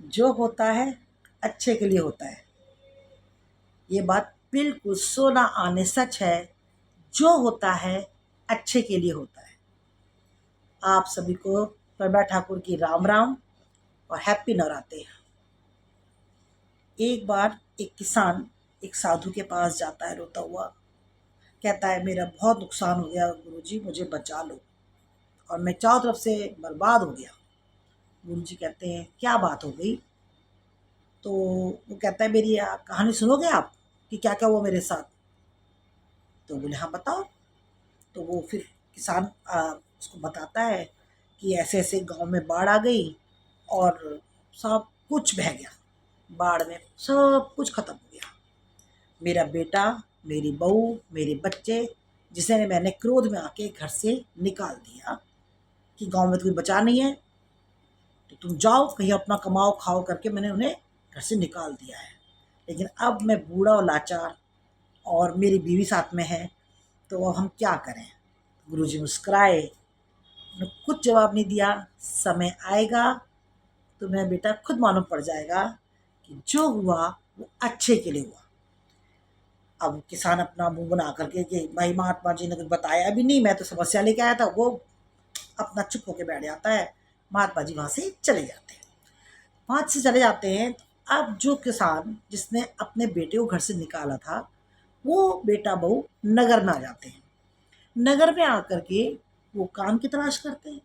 जो होता है अच्छे के लिए होता है। ये बात बिल्कुल सोना आने सच है। जो होता है अच्छे के लिए होता है। आप सभी को प्रभा ठाकुर की राम राम और हैप्पी नवरात्रि। एक बार एक किसान एक साधु के पास जाता है रोता हुआ। कहता है मेरा बहुत नुकसान हो गया गुरुजी, मुझे बचा लो और मैं चारों तरफ से बर्बाद हो गया। गुरुजी कहते हैं क्या बात हो गई? तो वो कहता है मेरी कहानी सुनोगे आप कि क्या क्या हुआ मेरे साथ? तो बोले हाँ बताओ। तो वो फिर किसान उसको बताता है कि ऐसे ऐसे गांव में बाढ़ आ गई और सब कुछ बह गया। बाढ़ में सब कुछ खत्म हो गया। मेरा बेटा, मेरी बहू, मेरे बच्चे, जिसे मैंने क्रोध में आके घर से निकाल दिया कि गांव में तो कोई बचा नहीं है, तो तुम जाओ कहीं अपना कमाओ खाओ करके मैंने उन्हें घर से निकाल दिया है। लेकिन अब मैं बूढ़ा और लाचार और मेरी बीवी साथ में है, तो अब हम क्या करें? गुरुजी मुस्कुराए, उन्होंने कुछ जवाब नहीं दिया। समय आएगा तुम्हें बेटा खुद मालूम पड़ जाएगा कि जो हुआ वो अच्छे के लिए हुआ। अब किसान अपना मुंह बना करके कि भाई महात्मा जी ने कुछ बताया भी नहीं, मैं तो समस्या लेके आया था, वो अपना चुप होके बैठ जाता है। महात्मा जी वहां से चले जाते हैं। वहां से चले जाते हैं। अब जो किसान जिसने अपने बेटे को घर से निकाला था, वो बेटा बहू नगर में आ जाते हैं। नगर में आकर के वो काम की तलाश करते हैं।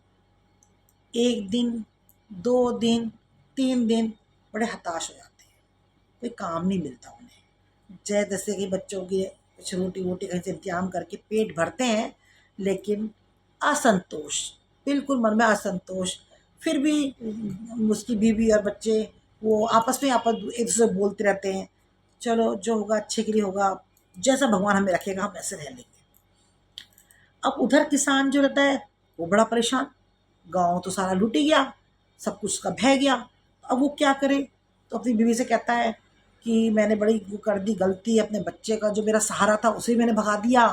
एक दिन, दो दिन, तीन दिन बड़े हताश हो जाते हैं। कोई काम नहीं मिलता उन्हें। जैसे कि बच्चों की कुछ रोटी वोटी कहीं से इंतजाम करके पेट भरते हैं, लेकिन असंतोष, बिल्कुल मन में असंतोष। फिर भी उसकी बीवी और बच्चे वो आपस में एक दूसरे को बोलते रहते हैं चलो जो होगा अच्छे के लिए होगा, जैसा भगवान हमें रखेगा हम ऐसे रह लेंगे। अब उधर किसान जो रहता है वो बड़ा परेशान। गांव तो सारा लूट ही गया, सब कुछ उसका बह गया। अब वो क्या करे? तो अपनी बीवी से कहता है कि मैंने बड़ी वो कर दी गलती, अपने बच्चे का जो मेरा सहारा था उसे भी मैंने भगा दिया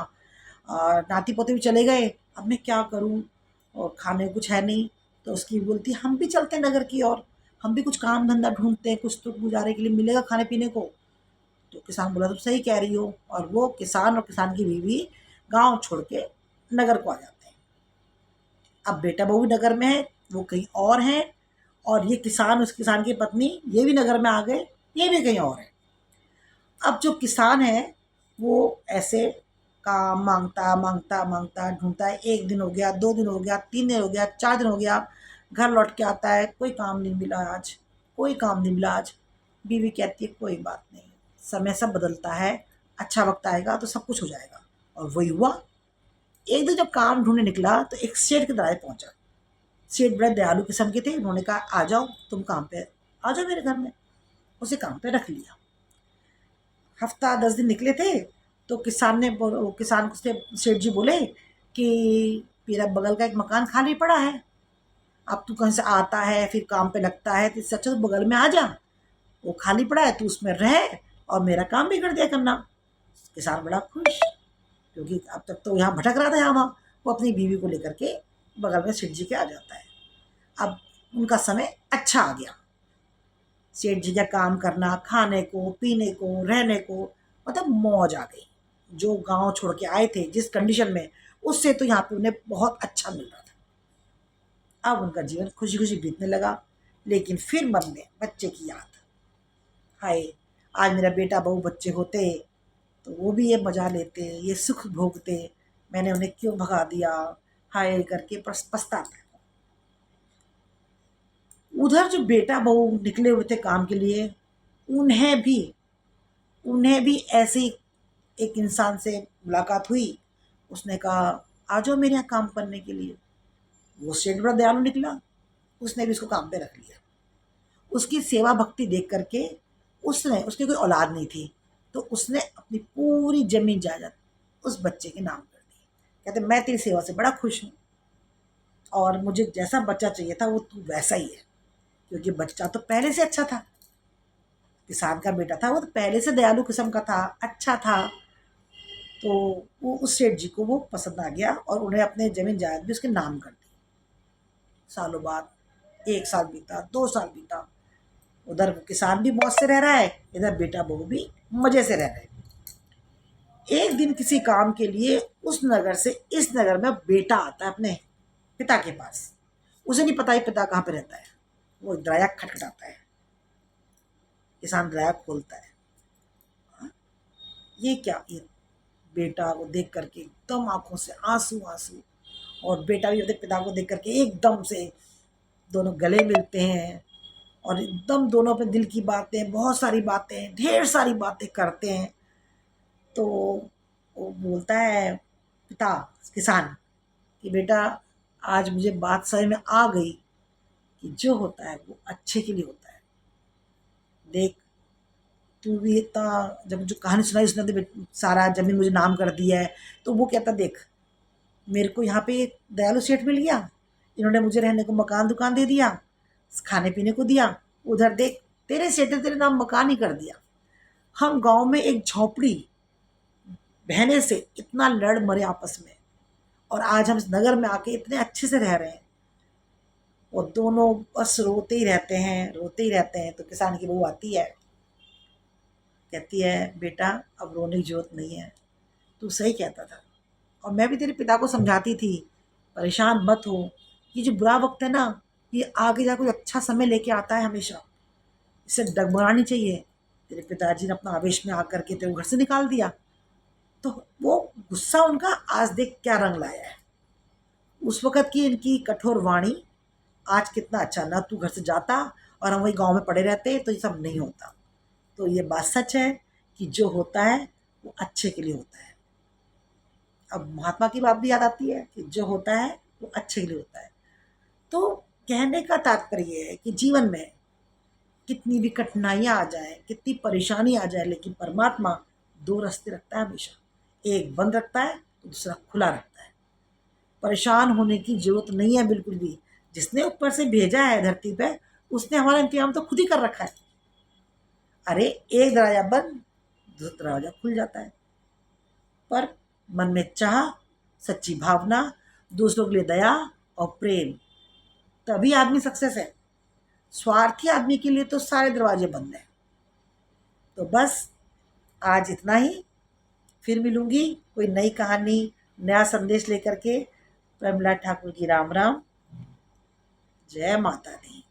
और नाती पोते भी चले गए। अब मैं क्या करूं? और खाने को कुछ है नहीं। तो उसकी बोलती हम भी चलते हैं नगर की ओर, हम भी कुछ काम धंधा ढूंढते हैं, कुछ तो गुजारे के लिए मिलेगा खाने पीने को। तो किसान बोला तुम सही कह रही हो। और वो किसान और किसान की बीवी गांव छोड़ के नगर को आ जाते हैं। अब बेटा बहू भी नगर में है, वो कहीं और है। और ये किसान, उस किसान की पत्नी, ये भी नगर में आ गए, ये भी कहीं और है। अब जो किसान है वो ऐसे काम मांगता मांगता मांगता ढूंढता है। एक दिन हो गया, दो दिन हो गया, तीन दिन हो गया, चार दिन हो गया। घर लौट के आता है, कोई काम नहीं मिला आज, कोई काम नहीं मिला आज। बीवी कहती है कोई बात नहीं, समय सब बदलता है, अच्छा वक्त आएगा तो सब कुछ हो जाएगा। और वही हुआ। एक दिन जब काम ढूंढने निकला तो एक सेठ के दराज पहुंचा। सेठ बड़े दयालु किस्म के थे। उन्होंने कहा आ जाओ तुम काम पे, आ जाओ मेरे घर में। उसे काम पे रख लिया। हफ्ता 10 दिन निकले थे तो किसान से सेठ जी बोले कि मेरा बगल का एक मकान खाली पड़ा है, अब तू कहीं से आता है फिर काम पे लगता है तो इससे अच्छा तो बगल में आ जा, वो खाली पड़ा है तू उसमें रह और मेरा काम भी कर दिया करना। किसान बड़ा खुश, क्योंकि अब तक तो यहाँ भटक रहा था यहाँ वहाँ। वो अपनी बीवी को लेकर के बगल में सेठ जी के आ जाता है। अब उनका समय अच्छा आ गया। सेठ जी का काम करना, खाने को पीने को रहने को, मतलब मौज आ गई। जो गांव छोड़ के आए थे जिस कंडीशन में, उससे तो यहाँ पे उन्हें बहुत अच्छा मिल रहा था। अब उनका जीवन खुशी खुशी बीतने लगा। लेकिन फिर मन में बच्चे की याद, हाय आज मेरा बेटा बहू बच्चे होते तो वो भी ये मजा लेते, ये सुख भोगते, मैंने उन्हें क्यों भगा दिया, हाय करके पछताते। उधर जो बेटा बहू निकले हुए थे काम के लिए, उन्हें भी उन्हें भी ऐसी एक इंसान से मुलाकात हुई। उसने कहा आ जाओ मेरे यहाँ काम करने के लिए। वो सेठ बड़ा दयालु निकला, उसने भी उसको काम पे रख लिया। उसकी सेवा भक्ति देख करके, उसने उसकी कोई औलाद नहीं थी, तो उसने अपनी पूरी जमीन जायदाद उस बच्चे के नाम कर दी। कहते मैं तेरी सेवा से बड़ा खुश हूँ और मुझे जैसा बच्चा चाहिए था वो तू वैसा ही है, क्योंकि बच्चा तो पहले से अच्छा था। किसान का बेटा था, वो तो पहले से दयालु किस्म का था, अच्छा था। तो वो उस सेठ जी को वो पसंद आ गया और उन्हें अपने जमीन जायदाद भी उसके नाम कर दी। सालों बाद, 1 साल बीता, 2 साल बीता। उधर किसान भी मौज से रह रहा है, इधर बेटा बहू भी मजे से रह रहे हैं। एक दिन किसी काम के लिए उस नगर से इस नगर में बेटा आता है अपने पिता के पास। उसे नहीं पता है पिता कहाँ पे रहता है। वो दरवाजा खटखटाता है, किसान दरवाजा खोलता है। ये क्या, ये बेटा को देख करके एकदम आंखों से आंसू आंसू, और बेटा भी अपने पिता को देख करके एकदम से दोनों गले मिलते हैं, और एकदम दोनों पे दिल की बातें, बहुत सारी बातें, ढेर सारी बातें करते हैं। तो वो बोलता है पिता, किसान, कि बेटा आज मुझे बात समझ में आ गई कि जो होता है वो अच्छे के लिए होता है। देख, तू भी इतना, जब जो कहानी सुनाई उसने तो सारा जमीन मुझे नाम कर दिया है। तो वो कहता देख, मेरे को यहाँ पे एक दयालु सेठ मिल गया, इन्होंने मुझे रहने को मकान दुकान दे दिया, खाने पीने को दिया। उधर देख, तेरे सेठ ने तेरे नाम मकान ही कर दिया। हम गांव में एक झोपड़ी बहने से इतना लड़ मरे आपस में, और आज हम इस नगर में आके इतने अच्छे से रह रहे हैं। और दोनों बस रोते ही रहते हैं, रोते ही रहते हैं। तो किसान की बहू आती है, कहती है बेटा अब रोने की जरूरत नहीं है, तू सही कहता था, और मैं भी तेरे पिता को समझाती थी परेशान मत हो। ये जो बुरा वक्त है ना, ये आगे जाकर अच्छा समय लेके आता है हमेशा, इसे डगमगानी चाहिए। तेरे पिताजी ने अपना आवेश में आकर के तेरे को घर से निकाल दिया, तो वो गुस्सा उनका आज देख क्या रंग लाया है। उस वक़्त की इनकी कठोर वाणी आज कितना अच्छा, ना तू घर से जाता और हम वही गाँव में पड़े रहते तो ये सब नहीं होता। तो ये बात सच है कि जो होता है वो अच्छे के लिए होता है। अब महात्मा की बात भी याद आती है कि जो होता है वो अच्छे के लिए होता है। तो कहने का तात्पर्य ये है कि जीवन में कितनी भी कठिनाइयाँ आ जाएँ, कितनी परेशानी आ जाए, लेकिन परमात्मा दो रास्ते रखता है हमेशा। एक बंद रखता है तो दूसरा खुला रखता है। परेशान होने की ज़रूरत नहीं है बिल्कुल भी। जिसने ऊपर से भेजा है धरती पे, उसने हमारा इंतज़ाम तो खुद ही कर रखा है। अरे एक दरवाज़ा बंद, दूसरा दरवाज़ा खुल जाता है। पर मन में चाह, सच्ची भावना, दूसरों के लिए दया और प्रेम, तभी आदमी सक्सेस है। स्वार्थी आदमी के लिए तो सारे दरवाजे बंद हैं। तो बस आज इतना ही। फिर मिलूंगी कोई नई कहानी, नया संदेश लेकर के। प्रमिला ठाकुर की राम राम। जय माता दी।